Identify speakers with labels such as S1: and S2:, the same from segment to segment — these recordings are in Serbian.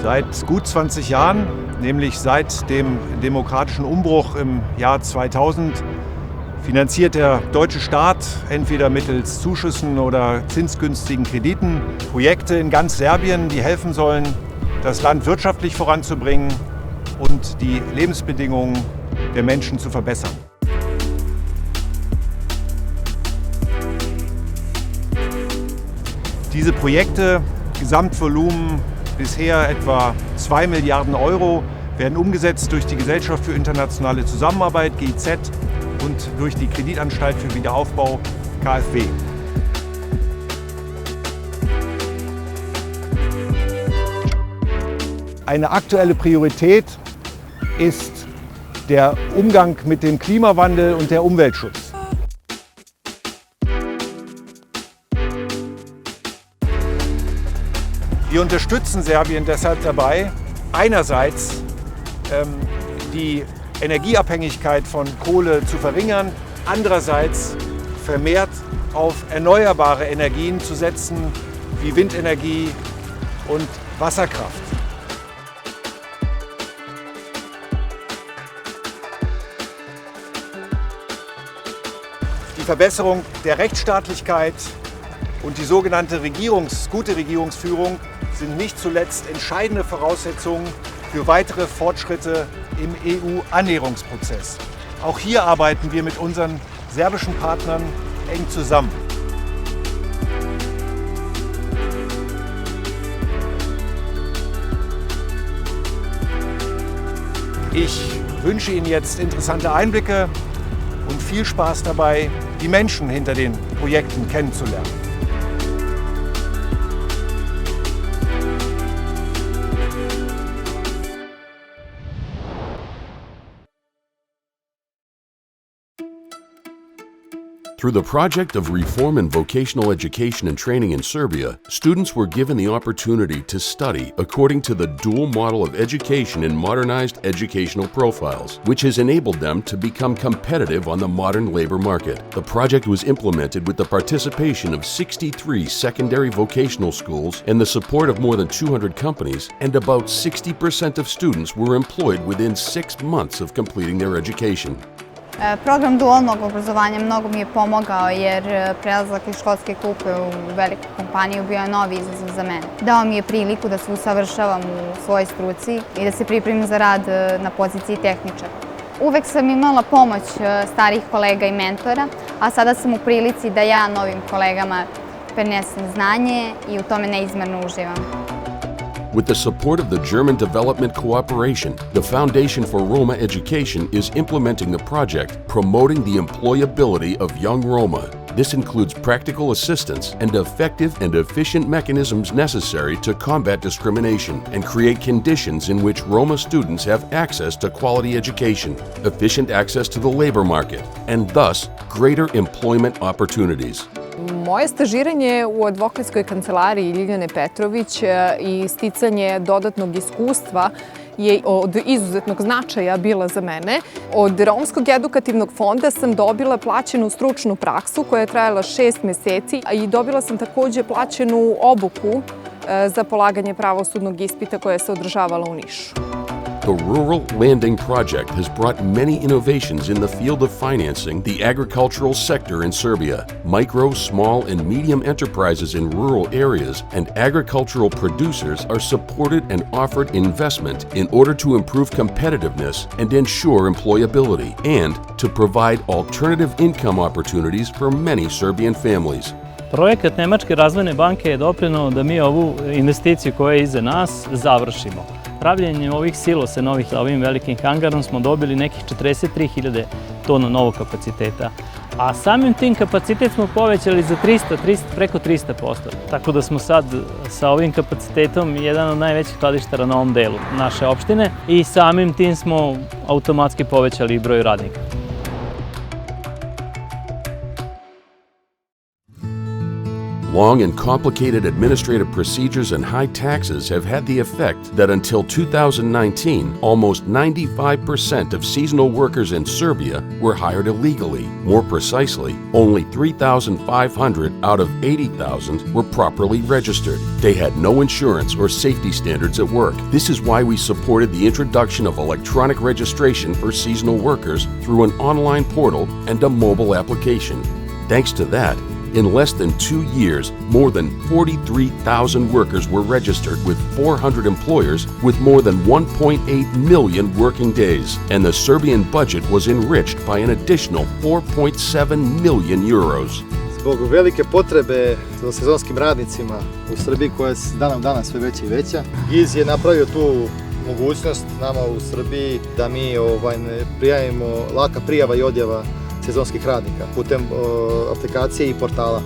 S1: Seit gut 20 Jahren, nämlich seit dem demokratischen Umbruch im Jahr 2000, finanziert der deutsche Staat entweder mittels Zuschüssen oder zinsgünstigen Krediten Projekte in ganz Serbien, die helfen sollen, das Land wirtschaftlich voranzubringen und die Lebensbedingungen der Menschen zu verbessern. Diese Projekte, Gesamtvolumen bisher etwa 2 Milliarden Euro, werden umgesetzt durch die Gesellschaft für Internationale Zusammenarbeit, GIZ, und durch die Kreditanstalt für Wiederaufbau, KfW. Eine aktuelle Priorität ist der Umgang mit dem Klimawandel und der Umweltschutz. Wir unterstützen Serbien deshalb dabei, einerseits die Energieabhängigkeit von Kohle zu verringern, andererseits vermehrt auf erneuerbare Energien zu setzen, wie Windenergie und Wasserkraft. Die Verbesserung der Rechtsstaatlichkeit und die sogenannte gute Regierungsführung sind nicht zuletzt entscheidende Voraussetzungen für weitere Fortschritte im EU-Annäherungsprozess. Auch hier arbeiten wir mit unseren serbischen Partnern eng zusammen. Ich wünsche Ihnen jetzt interessante Einblicke und viel Spaß dabei, die Menschen hinter den Projekten kennenzulernen.
S2: Through the project of reform in vocational education and training in Serbia, students were given the opportunity to study according to the dual model of education in modernized educational profiles, which has enabled them to become competitive on the modern labor market. The project was implemented with the participation of 63 secondary vocational schools and the support of more than 200 companies, and about 60% of students were employed within 6 months of completing their education.
S3: Program dualnog obrazovanja mnogo mi je pomogao jer prelazak iz školske klupe u veliku kompaniju bio je novi izazov za mene. Dao mi je priliku da se usavršavam u svojoj struci i da se pripremim za rad na poziciji tehničara. Uvek sam imala pomoć starih kolega i mentora, a sada sam u prilici da ja novim kolegama prenesem znanje i u tome neizmerno uživam.
S2: With the support of the German Development Cooperation, the Foundation for Roma Education is implementing the project promoting the employability of young Roma. This includes practical assistance and effective and efficient mechanisms necessary to combat discrimination and create conditions in which Roma students have access to quality education, efficient access to the labor market, and thus greater employment opportunities.
S4: Moje stažiranje u advokatskoj kancelariji Ljiljane Petrović i sticanje dodatnog iskustva je od izuzetnog značaja bila za mene. Od Romskog edukativnog fonda sam dobila plaćenu stručnu praksu koja je trajala 6 meseci i dobila sam takođe plaćenu obuku za polaganje pravosudnog ispita koja se održavala u Nišu.
S2: The Rural Landing Project has brought many innovations in the field of financing the agricultural sector in Serbia. Micro, small, and medium enterprises in rural areas and agricultural producers are supported and offered investment in order to improve competitiveness and ensure employability, and to provide alternative income opportunities for many Serbian families.
S5: Projekat Nemačke razvojne banke je doprineo da mi ovu investiciju koja je iza nas završimo. Pravljenjem ovih silosa novih sa ovim velikim hangarom smo dobili nekih 43.000 tona novog kapaciteta. A samim tim kapacitet smo povećali za preko 300%. Tako da smo sad sa ovim kapacitetom jedan od najvećih skladištara na ovom delu naše opštine i samim tim smo automatski povećali broj radnika.
S2: Long and complicated administrative procedures and high taxes have had the effect that until 2019, almost 95% of seasonal workers in Serbia were hired illegally. More precisely, only 3,500 out of 80,000 were properly registered. They had no insurance or safety standards at work. This is why we supported the introduction of electronic registration for seasonal workers through an online portal and a mobile application. Thanks to that, in less than 2 years, more than 43,000 workers were registered with 400 employers with more than 1.8 million working days, and the Serbian budget was enriched by an additional 4.7 million euros.
S6: Zbog velike potrebe za sezonskim radnicima u Srbiji koja je danom dana sve veća i veća, GIZ je napravio tu mogućnost nama u Srbiji da mi prijavimo laka prijava i odjava sezonskih radnika putem aplikacije i portala.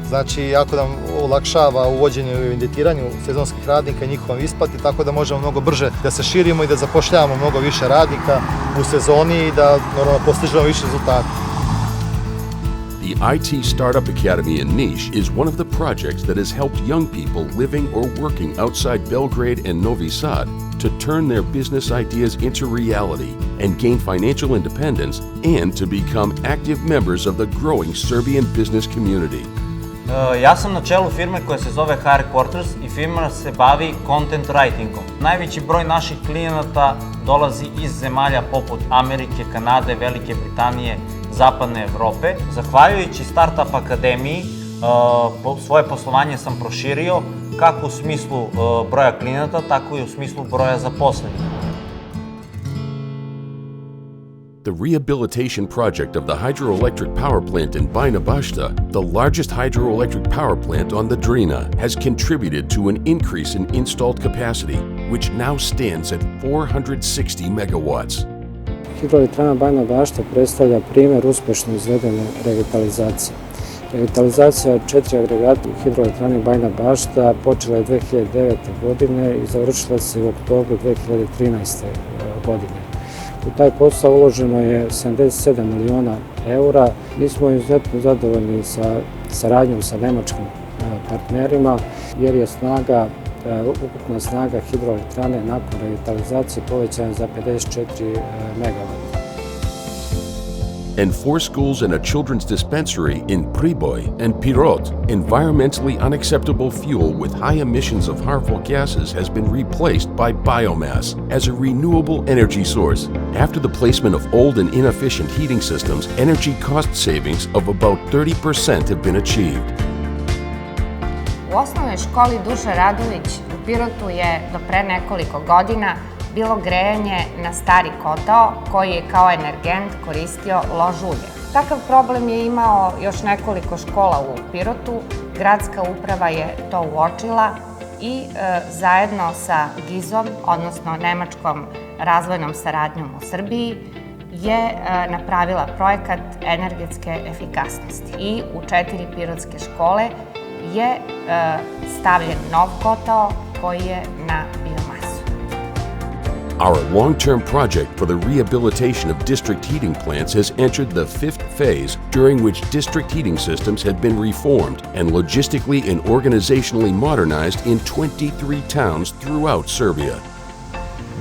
S6: Znači, jako nam olakšava uvođenje i evidentiranju sezonskih radnika i njihovom isplati, tako da možemo mnogo brže da se širimo i da zapošljavamo mnogo više radnika u sezoni i da normalno postižemo više rezultata.
S2: The IT Startup Academy in Niš is one of the projects that has helped young people living or working outside Belgrade and Novi Sad to turn their business ideas into reality and gain financial independence and to become active members of the growing Serbian business community.
S7: Ja sam na čelu firme koja se zove HR Quarters i firma se bavi content writingom. Najveći broj naših klijenata dolazi iz zemalja poput Amerike, Kanade, Velike Britanije, Zapadne Evrope. Zahvaljujući Startup Akademiji, svoje poslovanje sam proširio kako u smislu broja klijenata, tako i u smislu broja zaposlenih.
S2: The rehabilitation project of the hydroelectric power plant in Bajina Basta, the largest hydroelectric power plant on the Drina, has contributed to an increase in installed capacity, which now stands at 460 megawatts.
S8: Hidroelektrana Bajina Bašta predstavlja primjer uspješno izvedene revitalizacije. Revitalizacija 4 agregata hidroelektrane Bajina Bašta počela je 2009. godine i završila se u oktobru 2013. godine. U taj posao uloženo je 77 miliona eura. Mi smo izuzetno zadovoljni sa saradnjom sa nemačkim partnerima jer je ukupna snaga hidroelektrane nakon revitalizacije povećana za 54 megavata.
S2: And 4 schools and a children's dispensary in Priboj and Pirot, environmentally unacceptable fuel with high emissions of harmful gases has been replaced by biomass as a renewable energy source. After the placement of old and inefficient heating systems, energy cost savings of about 30% have been achieved.
S9: U osnovnoj školi Duša Radović u Pirotu je do pre nekoliko godina bilo grejanje na stari kotao koji je kao energent koristio lož ulje. Takav problem je imao još nekoliko škola u Pirotu. Gradska uprava je to uočila i zajedno sa GIZ-om, odnosno Nemačkom razvojnom saradnjom u Srbiji, je napravila projekat energetske efikasnosti i u 4 pirotske škole je stavljen nov kotao koji je na biomasu.
S2: Our long-term project for the rehabilitation of district heating plants has entered the 5th phase, during which district heating systems have been reformed and logistically and organizationally modernized in 23 towns throughout Serbia.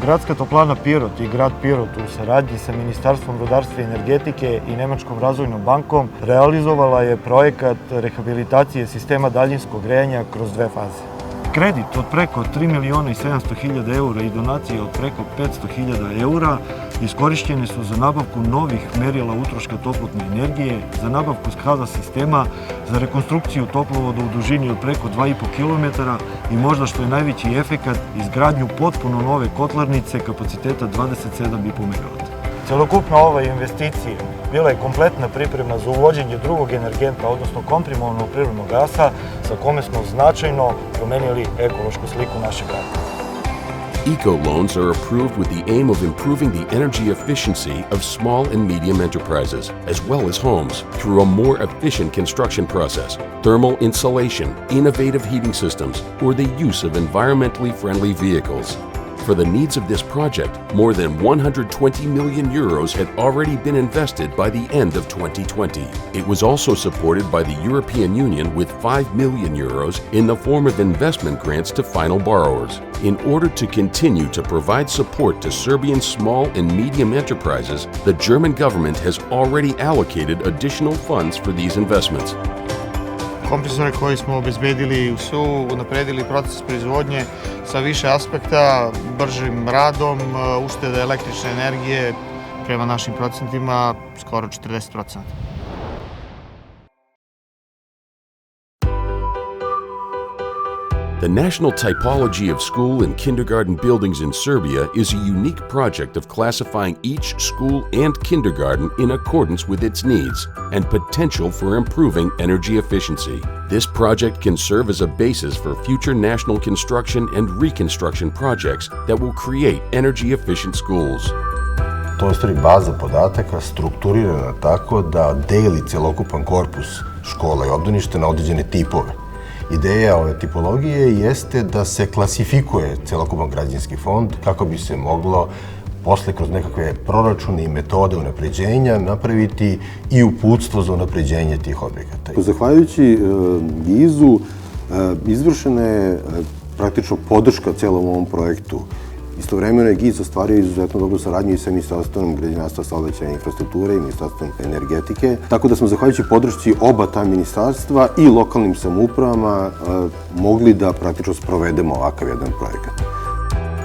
S6: Gradska toplana Pirot i grad Pirot u saradnji sa Ministarstvom rudarstva i energetike i Nemačkom razvojnom bankom realizovala je projekat rehabilitacije sistema daljinskog grejanja kroz 2 faze. Kredit od preko 3.700.000 eura i donacije od preko 500.000 eura iskorišćene su za nabavku novih merila utroška toplotne energije, za nabavku SCADA sistema, za rekonstrukciju toplovoda u dužini od preko 2,5 km i možda što je najveći efekat, izgradnju potpuno nove kotlarnice kapaciteta 27,5 MW. Celokupna ova investicija bila je kompletna priprema za uvođenje drugog energenta, odnosno komprimovanog prirodnog gasa, sa kome smo značajno promenili ekološku sliku našeg grada.
S2: Eco-loans are approved with the aim of improving the energy efficiency of small and medium enterprises, as well as homes, through a more efficient construction process, thermal insulation, innovative heating systems, or the use of environmentally friendly vehicles. For the needs of this project, more than 120 million euros had already been invested by the end of 2020. It was also supported by the European Union with 5 million euros in the form of investment grants to final borrowers. In order to continue to provide support to Serbian small and medium enterprises, the German government has already allocated additional funds for these investments.
S6: Kompresore koje smo obezbedili su unapredili proces proizvodnje sa više aspekta, bržim radom, uštede električne energije prema našim procentima skoro 40%.
S2: The national typology of school and kindergarten buildings in Serbia is a unique project of classifying each school and kindergarten in accordance with its needs and potential for improving energy efficiency. This project can serve as a basis for future national construction and reconstruction projects that will create energy-efficient schools.
S10: To je stvari baza podataka strukturirana tako da deli celokupan korpus škola i obdaništa na određene tipove. Ideja ove tipologije jeste da se klasifikuje celokupan građevinski fond kako bi se moglo posle kroz nekakve proračune i metode unapređenja napraviti i uputstvo za unapređenje tih objekata.
S11: Zahvaljujući GIZ-u izvršena je praktično podrška celom ovom projektu. Istovremeno je GIZ ostvario izuzetno dobru saradnju i sa Ministarstvom građevinarstva, saobraćaja i infrastrukture i Ministarstvom energetike. Tako da smo, zahvaljujući podršci oba ta ministarstva i lokalnim samoupravama, mogli da praktično sprovedemo ovakav jedan projekat.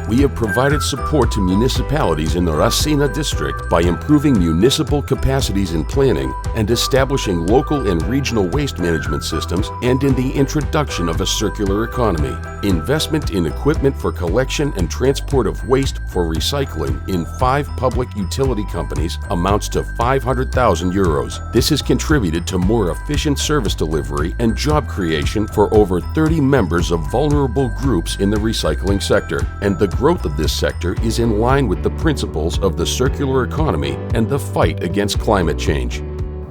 S2: We have provided support to municipalities in the Rasina district by improving municipal capacities in planning and establishing local and regional waste management systems and in the introduction of a circular economy. Investment in equipment for collection and transport of waste for recycling in 5 public utility companies amounts to 500,000 euros. This has contributed to more efficient service delivery and job creation for over 30 members of vulnerable groups in the recycling sector, and the growth of this sector is in line with the principles of the circular economy and the fight against climate change.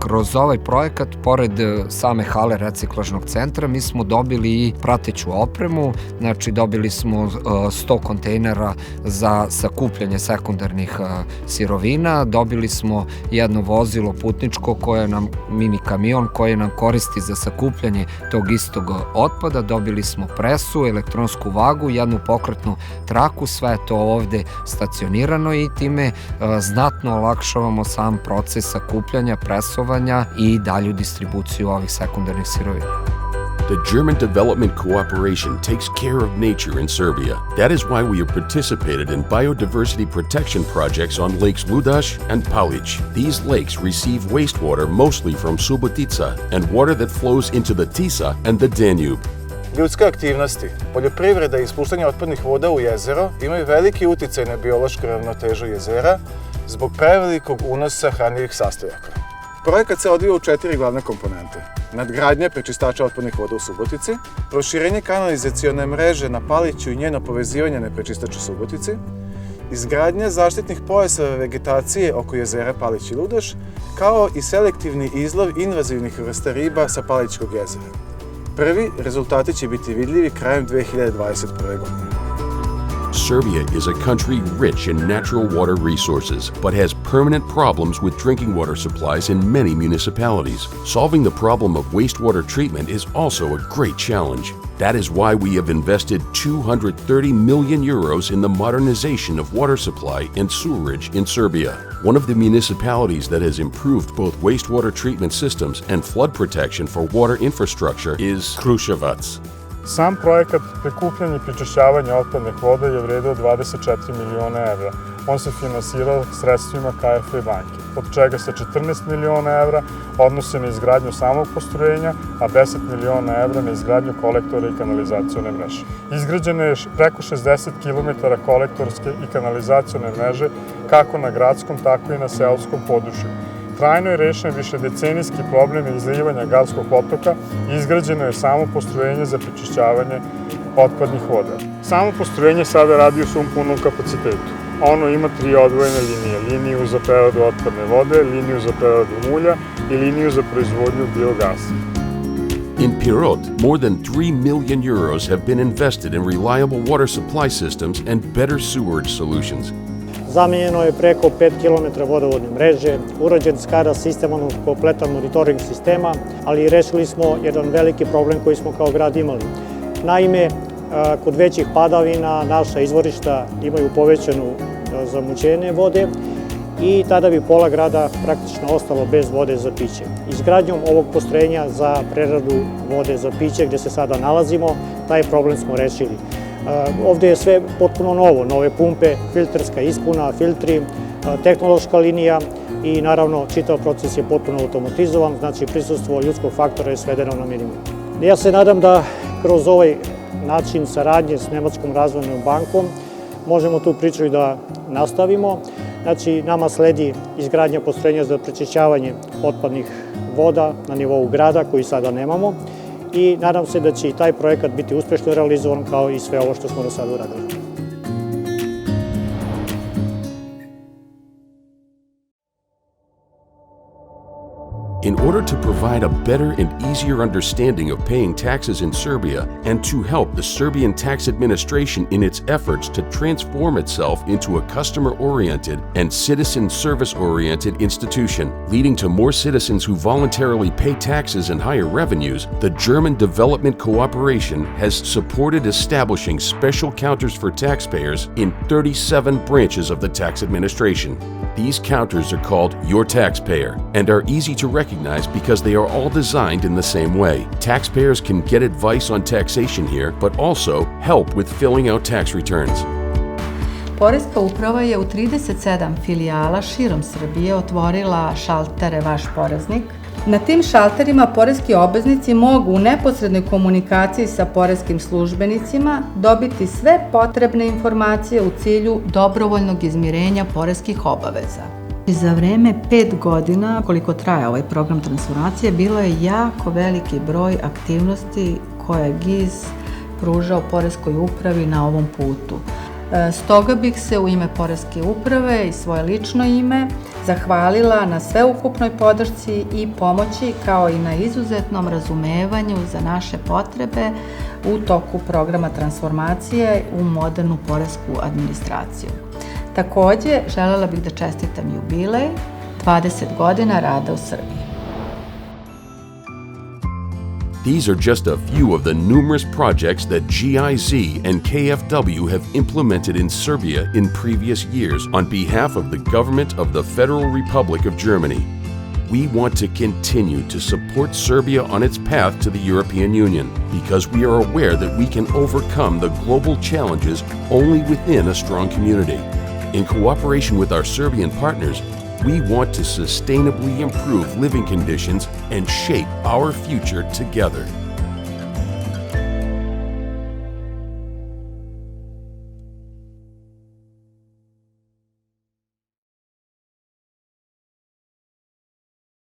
S12: Kroz ovaj projekat, pored same hale reciklažnog centra, mi smo dobili i prateću opremu, znači dobili smo 100 kontejnera za sakupljanje sekundarnih sirovina, dobili smo jedno vozilo putničko koje nam, mini kamion, koje nam koristi za sakupljanje tog istog otpada, dobili smo presu, elektronsku vagu, jednu pokretnu traku, sve je to ovde stacionirano i time znatno olakšavamo sam proces sakupljanja, presovanja i dalju distribuciju ovih sekundarnih sirovina.
S2: The German development cooperation takes care of nature in Serbia. That is why we have participated in biodiversity protection projects on lakes Ludaš and Palić. These lakes receive wastewater mostly from Subotica and water that flows into the Tisa and the Danube.
S6: Ljudske aktivnosti, poljoprivreda i ispuštanje otpadnih voda u jezero imaju veliki uticaj na biološku ravnotežu jezera zbog prevelikog unosa hranjivih sastojaka. Projekat se odvija u 4 glavne komponente. Nadgradnja prečistača otpadnih voda u Subotici, proširenje kanalizacione mreže na Paliću i njeno povezivanje na prečistač u Subotici, izgradnja zaštitnih pojasa vegetacije oko jezera Palić i Ludaš, kao i selektivni izlov invazivnih vrsta riba sa Palićkog jezera. Prvi rezultati će biti vidljivi krajem 2021. godine.
S2: Serbia is a country rich in natural water resources, but has permanent problems with drinking water supplies in many municipalities. Solving the problem of wastewater treatment is also a great challenge. That is why we have invested 230 million euros in the modernization of water supply and sewerage in Serbia. One of the municipalities that has improved both wastewater treatment systems and flood protection for water infrastructure is Krusevac.
S13: Sam projekat prikupljanja i prečišćavanja otpadnih voda je vredeo 24 miliona evra. On se finansirao sredstvima KfW banke, od čega se 14 miliona evra odnose na izgradnju samog postrojenja, a 10 miliona evra na izgradnju kolektora i kanalizacione mreže. Izgrađeno je preko 60 km kolektorske i kanalizacione mreže kako na gradskom, tako i na seoskom području. Trajno je rešen višedecenijski problem izlivanja Garskog potoka i izgrađeno je samo postrojenje za prečišćavanje otpadnih voda. Samo postrojenje sada radi u svom punom kapacitetu. Ono ima 3 odvojene linije. Liniju za preradu otpadne vode, liniju za preradu mulja i liniju za proizvodnju biogasa.
S2: In Pirot, more than 3 million euros have been invested in reliable water supply systems and better sewerage solutions.
S14: Zamenjeno je preko 5 km vodovodne mreže, urađen skada sistem, kompletan monitoring sistema, ali rešili smo jedan veliki problem koji smo kao grad imali. Naime, kod većih padavina naša izvorišta imaju povećanu zamućenje vode i tada bi pola grada praktično ostalo bez vode za piće. Izgradnjom ovog postrojenja za preradu vode za piće gde se sada nalazimo, taj problem smo rešili. Ovde je sve potpuno novo, nove pumpe, filterska ispuna, filtri, tehnološka linija i naravno čitav proces je potpuno automatizovan, znači prisustvo ljudskog faktora je svedeno na minimum. Ja se nadam da kroz ovaj način saradnje s Nemačkom razvojnom bankom možemo tu priču i da nastavimo. Znači, nama sledi izgradnja postrojenja za prečišćavanje otpadnih voda na nivou grada, koji sada nemamo, i nadam se da će i taj projekat biti uspešno realizovan kao i sve ovo što smo do sada uradili.
S2: In order to provide a better and easier understanding of paying taxes in Serbia and to help the Serbian tax administration in its efforts to transform itself into a customer-oriented and citizen service-oriented institution, leading to more citizens who voluntarily pay taxes and higher revenues, the German Development Cooperation has supported establishing special counters for taxpayers in 37 branches of the tax administration. These counters are called Your Taxpayer and are easy to recognize because they are all designed in the same way. Taxpayers can get advice on taxation here, but also help with filling out tax returns.
S15: Poreska uprava je u 37 filijala širom Srbije otvorila šaltere Vaš poreznik. Na tim šalterima poreski obveznici mogu u neposrednoj komunikaciji sa poreskim službenicima dobiti sve potrebne informacije u cilju dobrovoljnog izmirenja poreskih obaveza. Za vreme 5 godina, koliko traje ovaj program transformacije, bilo je jako veliki broj aktivnosti koje je GIZ pružao poreskoj upravi na ovom putu. Stoga bih se u ime Poreske uprave i svoje lično ime zahvalila na sveukupnoj podršci i pomoći, kao i na izuzetnom razumevanju za naše potrebe u toku programa transformacije u modernu poresku administraciju. Takođe, želela bih da čestitam jubilej 20 godina rada u Srbiji.
S2: These are just a few of the numerous projects that GIZ and KfW have implemented in Serbia in previous years on behalf of the government of the Federal Republic of Germany. We want to continue to support Serbia on its path to the European Union because we are aware that we can overcome the global challenges only within a strong community. In cooperation with our Serbian partners, we want to sustainably improve living conditions and shape our future together.